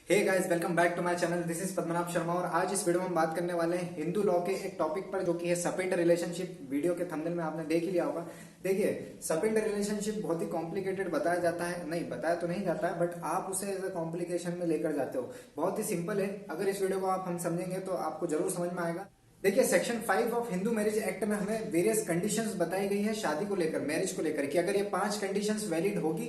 Hey guys, welcome back to my channel. This is Padmanabh Sharma और आज इस वीडियो में हम बात करने वाले हैं हिंदू लॉ के एक टॉपिक पर जो कि है सपिंड रिलेशनशिप। वीडियो के थंबनेल में आपने देख ही लिया होगा। देखिए, सपिंड रिलेशनशिप बहुत ही कॉम्प्लिकेटेड बताया जाता है, नहीं बताया तो नहीं जाता है, बट आप उसे एज अ कॉम्प्लिकेशन में लेकर जाते हो। बहुत ही सिंपल है। अगर इस वीडियो को हम समझेंगे तो आपको जरूर समझ में आएगा। देखिए, section 5 of Hindu marriage act में हमें वेरियस कंडीशंस बताई गई है शादी को लेकर, मैरिज को लेकर, कि अगर ये 5 कंडीशंस वैलिड होगी,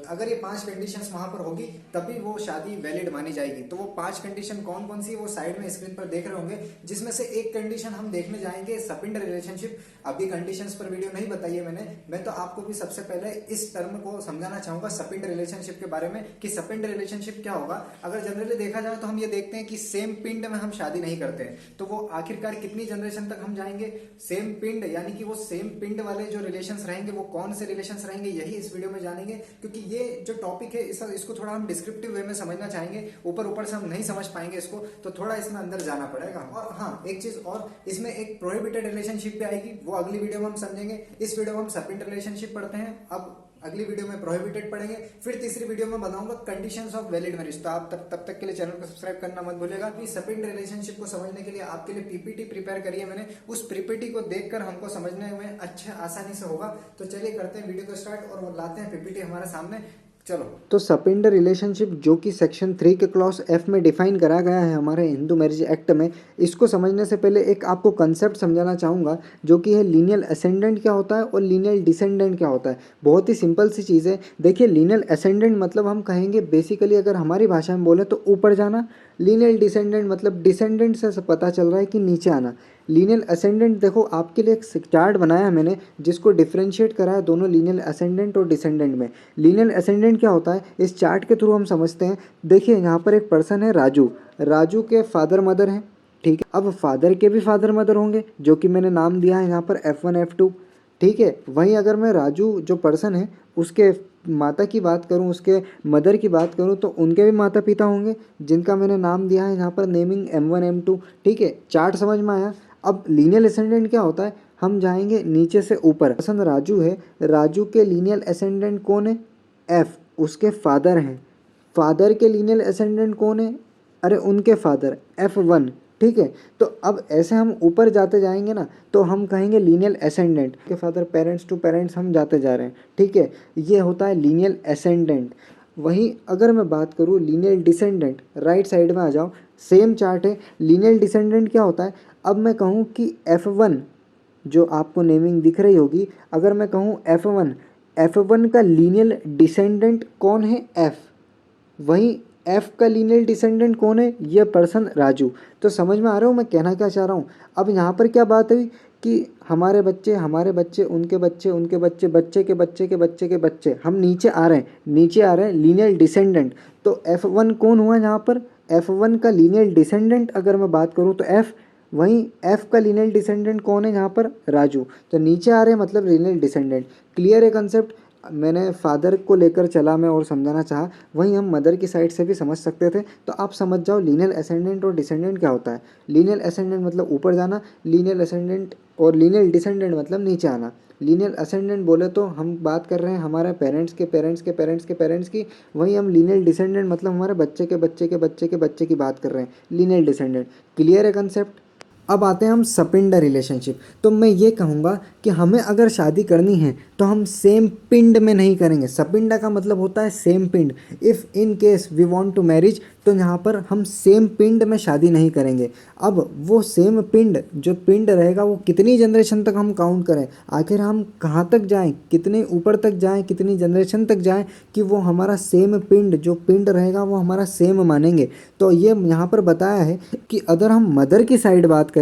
अगर ये 5 कंडीशंस वहां पर होगी तभी वो शादी वैलिड मानी जाएगी। तो वो 5 कंडीशन कौन कौन सी वो साइड में स्क्रीन पर देख रहे होंगे, जिसमें से एक कंडीशन हम देखने जाएंगे सपिंड रिलेशनशिप। अभी कंडीशंस पर वीडियो नहीं बताई है मैं तो आपको भी सबसे पहले इस टर्म को समझाना चाहूंगा सपिंड रिलेशनशिप के बारे में, कि सपिंड रिलेशनशिप क्या होगा। अगर जनरली देखा जाए तो हम ये देखते हैं कि सेम पिंड में हम शादी नहीं करते हैं, तो वो आखिरकार कितनी जनरेशन तक हम जाएंगे। सेम पिंड यानी कि वो सेम पिंड वाले जो रिलेशंस रहेंगे वो कौन से रिलेशंस रहेंगे, यही इस वीडियो में जानेंगे। क्योंकि ये जो टॉपिक है इसको थोड़ा हम डिस्क्रिप्टिव वे में समझना चाहेंगे, ऊपर ऊपर से हम नहीं समझ पाएंगे इसको, तो थोड़ा इसमें अंदर जाना पड़ेगा। और हाँ, एक चीज और, इसमें एक प्रोहिबिटेड रिलेशनशिप भी आएगी, वो अगली वीडियो में हम समझेंगे। इस वीडियो में हम सपिंड रिलेशनशिप पढ़ते हैं, अब अगली वीडियो में प्रोहिबिटेड पढ़ेंगे, फिर तीसरी वीडियो में बताऊंगा कंडीशंस ऑफ वैलिड मैरिज। तो आप तब तक के लिए चैनल को सब्सक्राइब करना मत भूलिएगा। कि सपिंड रिलेशनशिप को समझने के लिए आपके लिए पीपीटी प्रिपेयर करी है मैंने, उस पीपीटी को देखकर हमको समझने में अच्छा आसानी से होगा। तो चलिए करते हैं वीडियो को स्टार्ट और लाते हैं पीपीटी हमारे सामने। चलो, तो सपिंड रिलेशनशिप जो कि सेक्शन 3 के क्लॉज एफ में डिफाइन करा गया है हमारे हिंदू मैरिज एक्ट में, इसको समझने से पहले एक आपको कंसेप्ट समझाना चाहूँगा, जो कि है लीनियल असेंडेंट क्या होता है और लीनियल डिसेंडेंट क्या होता है। बहुत ही सिंपल सी चीज़ है। देखिए, लीनियल असेंडेंट मतलब हम कहेंगे बेसिकली, अगर हमारी भाषा में बोले तो ऊपर जाना। लीनियल डिसेंडेंट मतलब डिसेंडेंट से पता चल रहा है कि नीचे आना। लीनियल असेंडेंट, देखो आपके लिए एक चार्ट बनाया है मैंने जिसको डिफ्रेंशिएट करा है दोनों लीनियल असेंडेंट और डिसेंडेंट में। लीनियल असेंडेंट क्या होता है इस चार्ट के थ्रू हम समझते हैं। देखिए, यहाँ पर एक पर्सन है राजू, राजू के फादर मदर हैं, ठीक है। अब फादर के भी फादर मदर होंगे, जो कि मैंने नाम दिया है यहाँ पर F1 F2, ठीक है। वहीं अगर मैं राजू जो पर्सन है उसके माता की बात करूं, उसके मदर की बात करूं, तो उनके भी माता पिता होंगे, जिनका मैंने नाम दिया है यहाँ पर नेमिंग M1 M2, ठीक है। चार्ट समझ में आया। अब लीनियल असेंडेंट क्या होता है, हम जाएंगे नीचे से ऊपर। पर्सन राजू है, राजू के लीनियल असेंडेंट कौन है, F, उसके फादर हैं। फादर के लीनियल असेंडेंट कौन है, अरे उनके फादर F1, ठीक है। तो अब ऐसे हम ऊपर जाते जाएंगे ना, तो हम कहेंगे लीनियल असेंडेंट के फादर, पेरेंट्स टू पेरेंट्स हम जाते जा रहे हैं, ठीक है। ये होता है लीनियल असेंडेंट। वहीं अगर मैं बात करूँ लीनियल डिसेंडेंट, राइट साइड में आ जाओ, सेम चार्ट है। लीनियल डिसेंडेंट क्या होता है, अब मैं कहूँ कि F1 जो आपको नेमिंग दिख रही होगी, अगर मैं कहूँ F1 का लीनियल डिसेंडेंट कौन है, F। वहीं F का लीनियल डिसेंडेंट कौन है, ये पर्सन राजू। तो समझ में आ रहा हूँ मैं कहना क्या चाह रहा हूँ। अब यहाँ पर क्या बात हुई कि हमारे बच्चे, उनके बच्चे, उनके बच्चे, बच्चे के बच्चे के बच्चे के बच्चे, हम नीचे आ रहे हैं लीनियल डिसेंडेंट। तो F1 कौन हुआ यहाँ पर, F1 का लीनियल डिसेंडेंट अगर मैं बात करूँ तो F। वहीं F का लीनियल डिसेंडेंट कौन है यहाँ पर, राजू। तो नीचे आ रहे हैं मतलब लीनियल डिसेंडेंट। क्लियर है कंसेप्ट। मैंने फादर को लेकर चला मैं और समझाना चाहा, वहीं हम मदर की साइड से भी समझ सकते थे। तो आप समझ जाओ लीनियल असेंडेंट और डिसेंडेंट क्या होता है। लीनियल असेंडेंट मतलब ऊपर जाना, लीनियल असेंडेंट और लीनियल डिसेंडेंट मतलब नीचे आना। लीनियल असेंडेंट बोले तो हम बात कर रहे हैं हमारे पेरेंट्स के पेरेंट्स के पेरेंट्स के पेरेंट्स की। वहीं हम लीनियल डिसेंडेंट मतलब हमारे बच्चे के बच्चे के बच्चे के बच्चे की बात कर रहे हैं, लीनियल डिसेंडेंट। क्लियर है कंसेप्ट। अब आते हैं हम सपिंड रिलेशनशिप। तो मैं ये कहूँगा कि हमें अगर शादी करनी है तो हम सेम पिंड में नहीं करेंगे। सपिंड का मतलब होता है सेम पिंड। If in case we want to marriage, तो यहाँ पर हम सेम पिंड में शादी नहीं करेंगे। अब वो सेम पिंड जो पिंड रहेगा वो कितनी जनरेशन तक हम काउंट करें, आखिर हम कहाँ तक जाएं, कितने ऊपर तक जाएं, कितनी जनरेशन तक जाएं कि वो हमारा सेम पिंड जो पिंड रहेगा वो हमारा सेम मानेंगे। तो ये यहाँ पर बताया है कि अगर हम मदर की साइड बात करें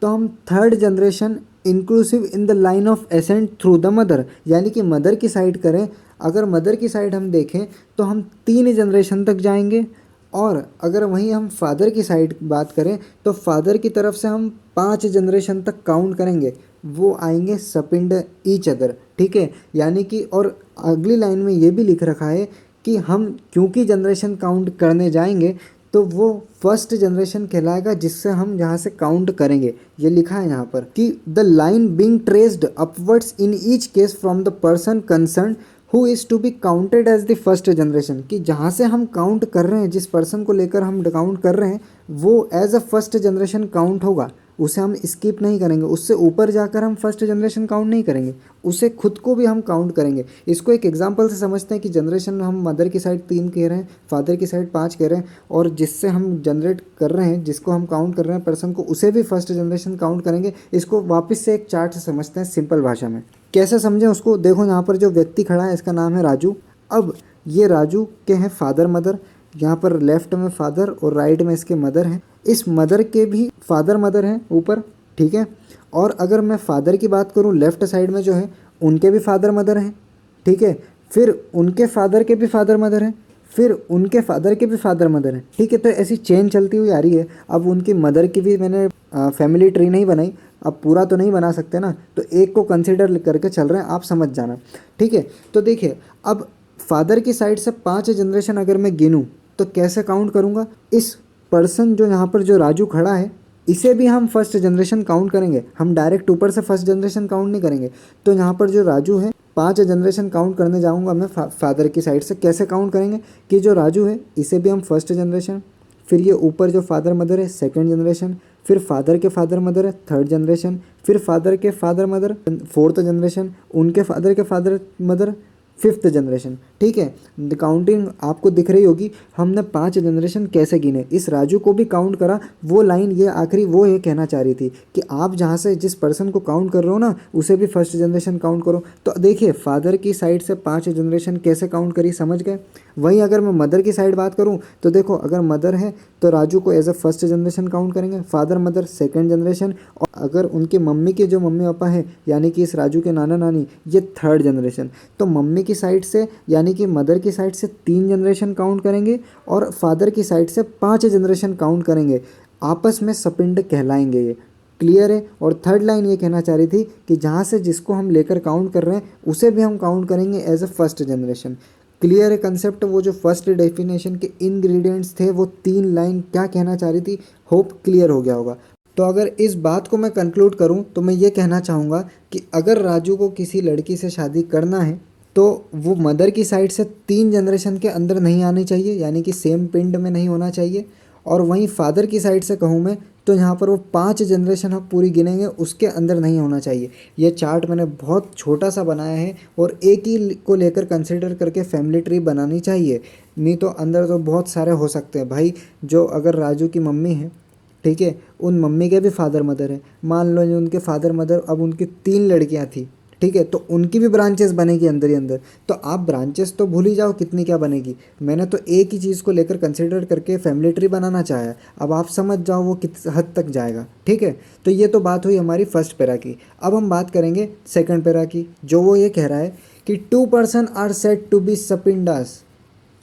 तो हम third generation inclusive in the line of accent through the mother, यानी कि मदर की साइड करें, अगर मदर की साइड हम देखें तो हम 3 जनरेशन तक जाएंगे। और अगर वहीं हम फादर की साइड बात करें तो फादर की तरफ से हम 5 जनरेशन तक काउंट करेंगे, वो आएंगे सपिंड ईच अदर, ठीक है। यानी कि और अगली लाइन में ये भी लिख रखा है कि हम क्योंकि जनरेशन काउंट करने जाएंगे तो वो फर्स्ट जनरेशन कहलाएगा जिससे हम यहाँ से काउंट करेंगे। ये लिखा है यहाँ पर कि the line being traced upwards in each case from the person concern who is to be counted as the first generation, कि जहाँ से हम काउंट कर रहे हैं, जिस पर्सन को लेकर हम काउंट कर रहे हैं वो as a first generation count होगा, उसे हम स्किप नहीं करेंगे, उससे ऊपर जाकर हम फर्स्ट जनरेशन काउंट नहीं करेंगे, उसे खुद को भी हम काउंट करेंगे। इसको एक एग्जांपल से समझते हैं कि जनरेशन हम मदर की साइड 3 कह रहे हैं, फादर की साइड 5 कह रहे हैं, और जिससे हम जनरेट कर रहे हैं, जिसको हम काउंट कर रहे हैं पर्सन को, उसे भी फर्स्ट जनरेशन काउंट करेंगे। इसको वापस से एक चार्ट से समझते हैं सिंपल भाषा में। कैसे समझें उसको, देखो यहाँ पर जो व्यक्ति खड़ा है इसका नाम है राजू। अब ये राजू के हैं फादर मदर, यहाँ पर लेफ्ट में फादर और राइट में इसके मदर हैं। इस मदर के भी फादर मदर हैं ऊपर, ठीक है। और अगर मैं फादर की बात करूँ, लेफ्ट साइड में जो है उनके भी फादर मदर हैं, ठीक है। फिर उनके फादर के भी फादर मदर हैं, फिर उनके फादर के भी फादर मदर हैं, ठीक है। तो ऐसी चेन चलती हुई आ रही है। अब उनकी मदर की भी मैंने फैमिली ट्री नहीं बनाई, अब पूरा तो नहीं बना सकते ना, तो एक को कंसिडर करके चल रहे हैं, आप समझ जाना, ठीक है। तो देखिए, अब फादर की साइड से 5 जनरेशन अगर मैं गिनूँ तो कैसे काउंट करूँगा, इस पर्सन जो यहाँ पर जो राजू खड़ा है इसे भी हम फर्स्ट जनरेशन काउंट करेंगे, हम डायरेक्ट ऊपर से फर्स्ट जनरेशन काउंट नहीं करेंगे। तो यहाँ पर जो राजू है 5 जनरेशन काउंट करने जाऊँगा मैं फादर की साइड से। कैसे काउंट करेंगे कि जो राजू है इसे भी हम फर्स्ट जनरेशन, फिर ये ऊपर जो फादर मदर है सेकंड जनरेशन, फिर फादर के फादर मदर है थर्ड जनरेशन, फिर फादर के फादर मदर फोर्थ जनरेशन, उनके फादर के फादर मदर फिफ्थ जनरेशन, ठीक है। काउंटिंग आपको दिख रही होगी, हमने 5 जनरेशन कैसे गिने, इस राजू को भी काउंट करा। वो लाइन ये आखिरी वो ये कहना चाह रही थी कि आप जहाँ से जिस पर्सन को काउंट कर रहे हो ना उसे भी फर्स्ट जनरेशन काउंट करो। तो देखिए फादर की साइड से 5 जनरेशन कैसे काउंट करी, समझ गए। वहीं अगर मैं मदर की साइड बात करूँ तो देखो, अगर मदर है तो राजू को as a first generation count करेंगे, फादर मदर सेकंड जनरेशन, और अगर उनके मम्मी के जो मम्मी पापा हैं यानी कि इस राजू के नाना नानी, ये थर्ड जनरेशन। तो मम्मी की साइड से यानी कि मदर की साइड से 3 जनरेशन काउंट करेंगे और फादर की साइड से 5 जनरेशन काउंट करेंगे, आपस में सपिंड कहलाएंगे ये, क्लियर है। और थर्ड लाइन ये कहना चाह रही थी कि जहाँ से जिसको हम लेकर काउंट कर रहे हैं उसे भी हम काउंट करेंगे as a first generation. Clear है कंसेप्ट। वो जो फर्स्ट डेफिनेशन के इंग्रेडिएंट्स थे वो 3 लाइन क्या कहना चाह रही थी, होप क्लियर हो गया होगा। तो अगर इस बात को मैं कंक्लूड करूं तो मैं ये कहना चाहूँगा कि अगर राजू को किसी लड़की से शादी करना है तो वो मदर की साइड से 3 जनरेशन के अंदर नहीं आनी चाहिए, यानी कि सेम पिंड में नहीं होना चाहिए। और वहीं फादर की साइड से कहूँ मैं तो यहाँ पर वो 5 जनरेशन हम पूरी गिनेंगे उसके अंदर नहीं होना चाहिए। ये चार्ट मैंने बहुत छोटा सा बनाया है और एक ही को लेकर कंसिडर करके फैमिली ट्री बनानी चाहिए, नहीं तो अंदर तो बहुत सारे हो सकते हैं भाई। जो अगर राजू की मम्मी है, ठीक है, उन मम्मी के भी फादर मदर है, मान लो उनके फादर मदर, अब उनकी 3 लड़कियाँ थी, ठीक है, तो उनकी भी ब्रांचेस बनेगी अंदर ही अंदर। तो आप ब्रांचेस तो भूल ही जाओ कितनी क्या बनेगी, मैंने तो एक ही चीज़ को लेकर कंसिडर करके फैमिली ट्री बनाना चाहा। अब आप समझ जाओ वो किस हद तक जाएगा, ठीक है। तो ये तो बात हुई हमारी फर्स्ट पैरा की। अब हम बात करेंगे सेकंड पैरा की, जो वो ये कह रहा है कि 2 person are said to be sapindas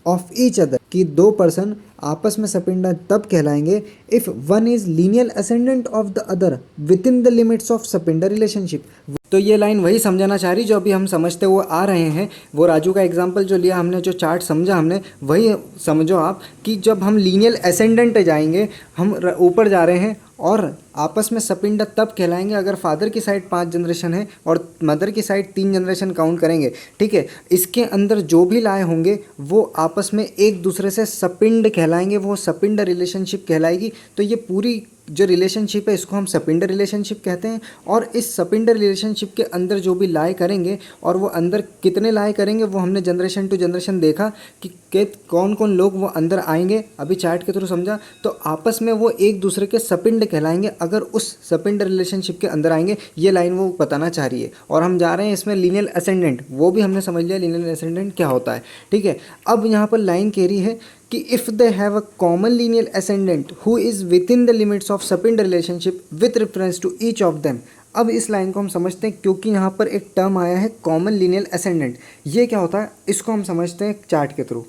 of each other, कि 2 पर्सन आपस में सपिंडा तब कहलाएंगे if one is lineal ascendant of the other within the limits of sapinda relationship. तो ये लाइन वही समझाना चाह रही जो अभी हम समझते हुए आ रहे हैं। वो राजू का एग्जांपल जो लिया हमने, जो चार्ट समझा हमने, वही समझो आप कि जब हम लीनियर असेंडेंट जाएंगे, हम ऊपर जा रहे हैं, और आपस में सपिंडा तब कहलाएंगे अगर फादर की साइड 5 जनरेशन है और मदर की साइड 3 जनरेशन काउंट करेंगे, ठीक है। इसके अंदर जो भी लाए होंगे वो आपस में एक दूसरे से सपिंड कहलाएंगे, वो सपिंड रिलेशनशिप कहलाएगी। तो ये पूरी जो रिलेशनशिप है इसको हम सपिंड रिलेशनशिप कहते हैं। और इस सपिंड रिलेशनशिप के अंदर जो भी लाए करेंगे, और वो अंदर कितने लाए करेंगे वो हमने जनरेशन टू जनरेशन देखा कि कौन कौन लोग वो अंदर आएंगे, अभी चार्ट के थ्रू समझा। तो आपस में वो एक दूसरे के सपिंड कहलाएंगे अगर उस सपिंड रिलेशनशिप के अंदर आएंगे, ये लाइन वो बताना चाह रही है। और हम जा रहे हैं इसमें लीनियर असेंडेंट, वो भी हमने समझ लिया लीनियर असेंडेंट क्या होता है, ठीक है। अब यहाँ पर लाइन कह रही है कि if they have a common lineal ascendant who is within the limits of sapinda relationship with reference to each of them. अब इस लाइन को हम समझते हैं क्योंकि यहाँ पर एक टर्म आया है कॉमन लीनियर असेंडेंट। ये क्या होता है इसको हम समझते हैं चार्ट के थ्रू।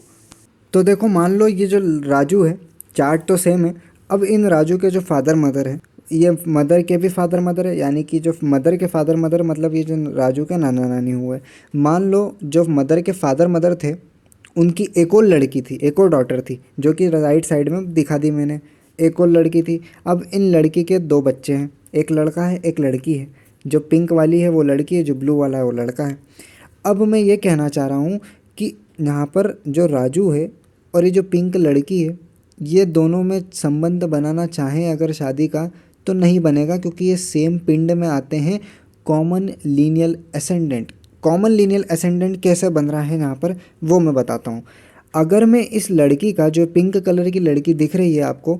तो देखो मान लो ये जो राजू है, चार्ट तो सेम है। अब इन राजू के जो फादर मदर है, ये मदर के भी फादर मदर है, यानी कि जो मदर के फादर मदर मतलब ये जो राजू के नाना नानी हुए। मान लो जो मदर के फादर मदर थे उनकी एक और लड़की थी, एक और डॉटर थी, जो कि राइट साइड में दिखा दी मैंने, एक और लड़की थी। अब इन लड़की के 2 बच्चे हैं, एक लड़का है एक लड़की है। जो पिंक वाली है वो लड़की है, जो ब्लू वाला है वो लड़का है। अब मैं ये कहना चाह रहा हूँ कि यहाँ पर जो राजू है और ये जो पिंक लड़की है, ये दोनों में संबंध बनाना चाहें अगर शादी का तो नहीं बनेगा, क्योंकि ये सेम पिंड में आते हैं। Common lineal ascendant, common lineal ascendant कैसे बन रहा है यहाँ पर वो मैं बताता हूँ। अगर मैं इस लड़की का, जो पिंक कलर की लड़की दिख रही है आपको,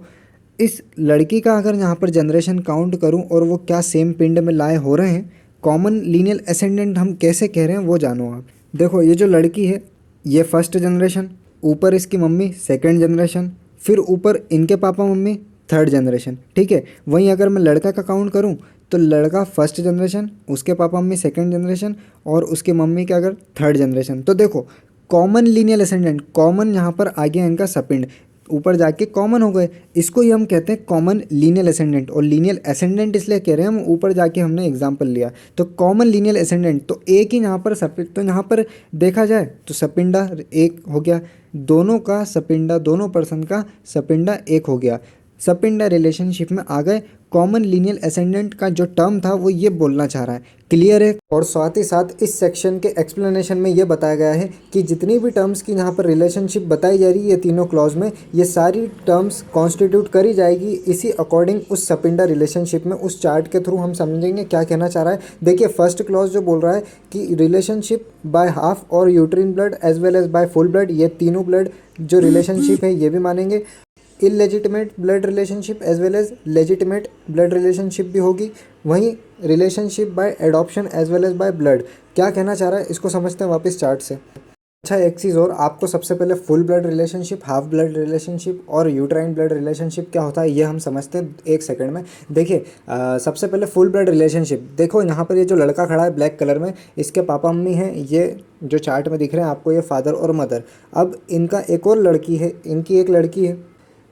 इस लड़की का अगर यहाँ पर जनरेशन काउंट करूँ और वो क्या सेम पिंड में लाए हो रहे हैं, कॉमन लीनियल असेंडेंट हम कैसे कह रहे हैं वो जानो आप। देखो ये जो लड़की है ये फर्स्ट जनरेशन, ऊपर इसकी मम्मी सेकंड जनरेशन, फिर ऊपर इनके पापा मम्मी थर्ड जनरेशन, ठीक है। वहीं अगर मैं लड़का का काउंट करूँ तो लड़का फर्स्ट जनरेशन, उसके पापा मम्मी सेकंड जनरेशन और उसके मम्मी के अगर थर्ड जनरेशन। तो देखो कॉमन लीनियल असेंडेंट, कॉमन यहाँ पर आ गया इनका सपिंड, ऊपर जाके कॉमन हो गए, इसको ही हम कहते हैं कॉमन लीनियल असेंडेंट। और लीनियल असेंडेंट इसलिए कह रहे हैं हम, ऊपर जाके हमने एग्जांपल लिया तो कॉमन लीनियल असेंडेंट। तो एक ही यहाँ पर सपिंड, तो यहाँ पर देखा जाए तो सपिंडा एक हो गया, दोनों का सपिंडा, दोनों पर्सन का सपिंडा एक हो गया, सपिंडा रिलेशनशिप में आ गए। कॉमन लीनियल असेंडेंट का जो टर्म था वो ये बोलना चाह रहा है, क्लियर है। और साथ ही साथ इस सेक्शन के एक्सप्लेनेशन में ये बताया गया है कि जितनी भी टर्म्स की यहाँ पर रिलेशनशिप बताई जा रही है तीनों क्लॉज में, ये सारी टर्म्स कॉन्स्टिट्यूट करी जाएगी इसी अकॉर्डिंग उस सपिंडा रिलेशनशिप में। उस चार्ट के थ्रू हम समझेंगे क्या कहना चाह रहा है। देखिए फर्स्ट क्लॉज जो बोल रहा है कि रिलेशनशिप बाय हाफ और uterine blood as well as by full blood, ये तीनों ब्लड जो रिलेशनशिप है ये भी मानेंगे। Illegitimate blood relationship as well as legitimate blood relationship भी होगी। वहीं relationship by adoption as well as by blood, क्या कहना चाह रहा है इसको समझते हैं वापस चार्ट से। अच्छा एक चीज़ और, आपको सबसे पहले full blood relationship, half blood relationship और यूट्राइन ब्लड रिलेशनशिप क्या होता है ये हम समझते हैं एक सेकंड में। देखिए सबसे पहले फुल ब्लड रिलेशनशिप, देखो यहाँ पर ये जो लड़का खड़ा है ब्लैक कलर में, इसके पापा मम्मी हैं, ये जो चार्ट में दिख रहे हैं आपको ये फादर और मदर। अब इनका एक और लड़की है, इनकी एक लड़की है,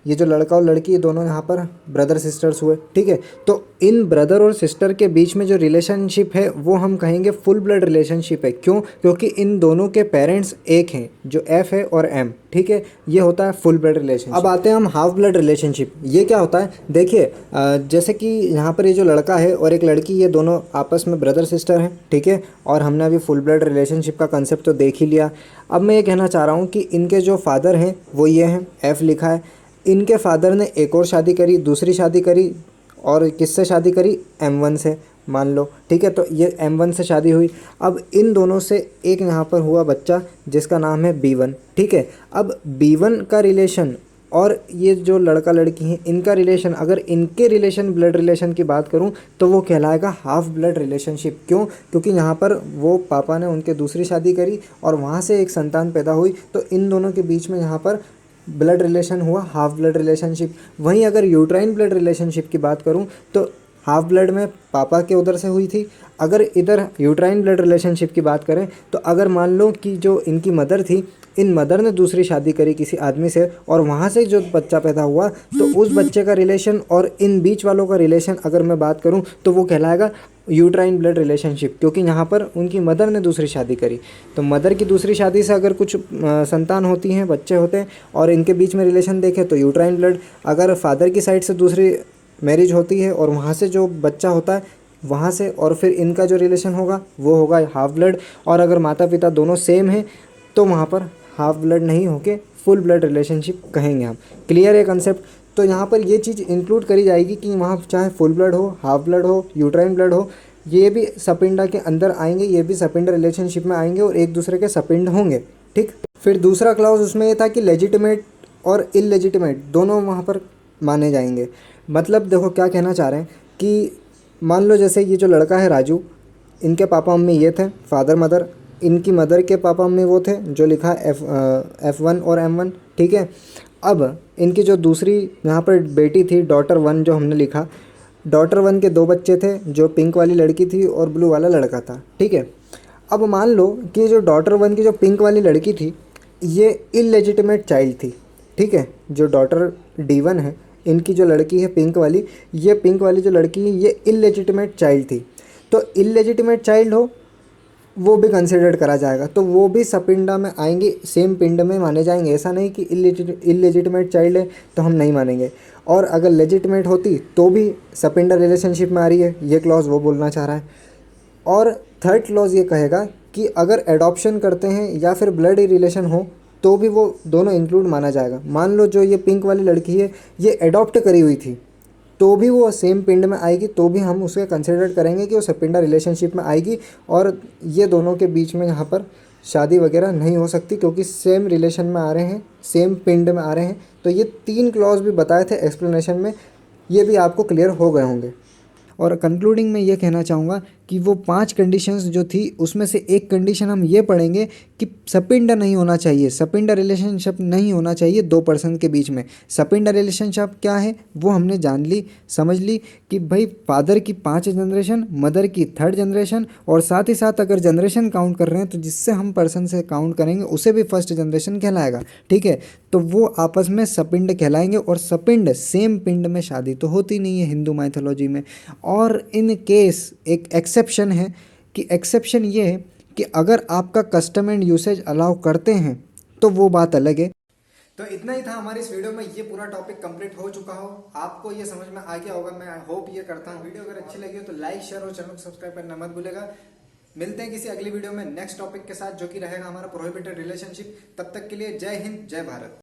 ये जो लड़का और लड़की है दोनों यहाँ पर ब्रदर सिस्टर्स हुए, ठीक है। तो इन ब्रदर और सिस्टर के बीच में जो रिलेशनशिप है वो हम कहेंगे फुल ब्लड रिलेशनशिप है। क्यों? क्योंकि इन दोनों के पेरेंट्स एक हैं, जो एफ है और एम, ठीक है। ये होता है फुल ब्लड रिलेशनशिप। अब आते हैं हम हाफ ब्लड रिलेशनशिप, ये क्या होता है। देखिए जैसे कि यहाँ पर ये जो लड़का है और एक लड़की, ये दोनों आपस में ब्रदर सिस्टर हैं, ठीक है। और हमने अभी फुल ब्लड रिलेशनशिप का कंसेप्ट तो देख ही लिया। अब मैं ये कहना चाह रहा हूँ कि इनके जो फादर हैं वो ये हैं, एफ लिखा है। इनके फादर ने एक और शादी करी, दूसरी शादी करी, और किससे शादी करी, M1 से मान लो, ठीक है। तो ये M1 से शादी हुई। अब इन दोनों से एक यहाँ पर हुआ बच्चा जिसका नाम है B1, ठीक है। अब B1 का रिलेशन और ये जो लड़का लड़की हैं इनका रिलेशन, अगर इनके रिलेशन ब्लड रिलेशन की बात करूं तो वो कहलाएगा हाफ ब्लड रिलेशनशिप। क्यों? क्योंकि यहाँ पर वो पापा ने उनके दूसरी शादी करी और वहाँ से एक संतान पैदा हुई, तो इन दोनों के बीच में यहाँ पर ब्लड रिलेशन हुआ, हाफ ब्लड रिलेशनशिप। वहीं अगर यूट्राइन ब्लड रिलेशनशिप की बात करूं तो हाफ ब्लड में पापा के उधर से हुई थी। अगर इधर यूट्राइन ब्लड रिलेशनशिप की बात करें तो अगर मान लो कि जो इनकी मदर थी, इन मदर ने दूसरी शादी करी किसी आदमी से और वहाँ से जो बच्चा पैदा हुआ, तो उस बच्चे का रिलेशन और इन बीच वालों का रिलेशन अगर मैं बात करूँ तो वो कहलाएगा यूट्राइन ब्लड रिलेशनशिप। क्योंकि यहाँ पर उनकी मदर ने दूसरी शादी करी, तो मदर की दूसरी शादी से अगर कुछ संतान होती हैं, बच्चे होते हैं, और इनके बीच में रिलेशन देखें तो यूट्राइन ब्लड। अगर फादर की साइड से दूसरी मैरिज होती है और वहाँ से जो बच्चा होता है वहाँ से, और फिर इनका जो रिलेशन होगा वो होगा हाफ ब्लड। और अगर माता पिता दोनों सेम हैं तो वहाँ पर हाफ ब्लड नहीं होके फुल ब्लड रिलेशनशिप कहेंगे हम। क्लियर है कंसेप्ट? तो यहाँ पर ये चीज़ इंक्लूड करी जाएगी कि वहाँ चाहे फुल ब्लड हो, हाफ ब्लड हो, यूट्राइन ब्लड हो, ये भी सपिंडा के अंदर आएंगे, ये भी सपिंडा रिलेशनशिप में आएंगे और एक दूसरे के सपिंड होंगे, ठीक। फिर दूसरा क्लॉज उसमें ये था कि लेजिटिमेट और इलेजिटिमेट दोनों वहाँ पर माने जाएंगे। मतलब देखो क्या कहना चाह रहे हैं कि मान लो जैसे ये जो लड़का है राजू, इनके पापा मम्मी ये थे फादर मदर, इनकी मदर के पापा मम्मी वो थे जो लिखा F1 और M1, ठीक है। अब इनकी जो दूसरी यहाँ पर बेटी थी डॉटर 1 जो हमने लिखा, डॉटर 1 के 2 बच्चे थे, जो पिंक वाली लड़की थी और ब्लू वाला लड़का था, ठीक है। अब मान लो कि जो डॉटर 1 की जो पिंक वाली लड़की थी ये इलेजिटिमेट चाइल्ड थी, ठीक है। जो डॉटर D1 है, इनकी जो लड़की है पिंक वाली, ये पिंक वाली जो लड़की है ये इलेजिटिमेट चाइल्ड थी। तो इलेजिटिमेट चाइल्ड हो वो भी कंसिडर्ड करा जाएगा, तो वो भी सपिंडा में आएंगे, सेम पिंड में माने जाएंगे। ऐसा नहीं कि इलेजिटिमेट चाइल्ड है तो हम नहीं मानेंगे। और अगर लेजिटिमेट होती तो भी सपिंडा रिलेशनशिप में आ रही है, ये क्लॉज वो बोलना चाह रहा है। और थर्ड क्लॉज ये कहेगा कि अगर एडॉप्शन करते हैं या फिर ब्लड रिलेशन हो तो भी वो दोनों इंक्लूड माना जाएगा। मान लो जो ये पिंक वाली लड़की है ये एडॉप्ट करी हुई थी तो भी वो सेम पिंड में आएगी, तो भी हम उसे कंसिडर करेंगे कि वो सपिंडा रिलेशनशिप में आएगी और ये दोनों के बीच में यहाँ पर शादी वगैरह नहीं हो सकती क्योंकि सेम रिलेशन में आ रहे हैं, सेम पिंड में आ रहे हैं। तो ये 3 क्लॉज भी बताए थे एक्सप्लेनेशन में, ये भी आपको क्लियर हो गए होंगे। और कंक्लूडिंग में ये कहना चाहूँगा कि वो 5 कंडीशंस जो थी उसमें से एक कंडीशन हम ये पढ़ेंगे कि सपिंड नहीं होना चाहिए, सपिंड रिलेशनशिप नहीं होना चाहिए 2 पर्सन के बीच में। सपिंड रिलेशनशिप क्या है वो हमने जान ली, समझ ली कि भाई फादर की 5 जनरेशन, मदर की 3rd जनरेशन, और साथ ही साथ अगर जनरेशन काउंट कर रहे हैं तो जिससे हम पर्सन से काउंट करेंगे उसे भी 1st जनरेशन कहलाएगा, ठीक है। तो वो आपस में सपिंड कहलाएंगे और सपिंड सेम पिंड में शादी तो होती नहीं है हिंदू माइथोलॉजी में। और इन केस एक एक्सेप्शन है कि एक्सेप्शन ये है कि अगर आपका कस्टम एंड यूसेज अलाउ करते हैं तो वो बात अलग है। तो इतना ही था हमारी इस वीडियो में, ये पूरा टॉपिक कंप्लीट हो चुका हो, आपको ये समझ में आ गया होगा, मैं आई होप ये करता हूँ। वीडियो अगर अच्छी लगी हो तो लाइक शेयर और चैनल को सब्सक्राइब करना मत भूलेगा। मिलते हैं किसी अगली वीडियो में नेक्स्ट टॉपिक के साथ जो कि रहेगा हमारा प्रोहिबिटेड रिलेशनशिप। तब तक के लिए जय हिंद, जय भारत।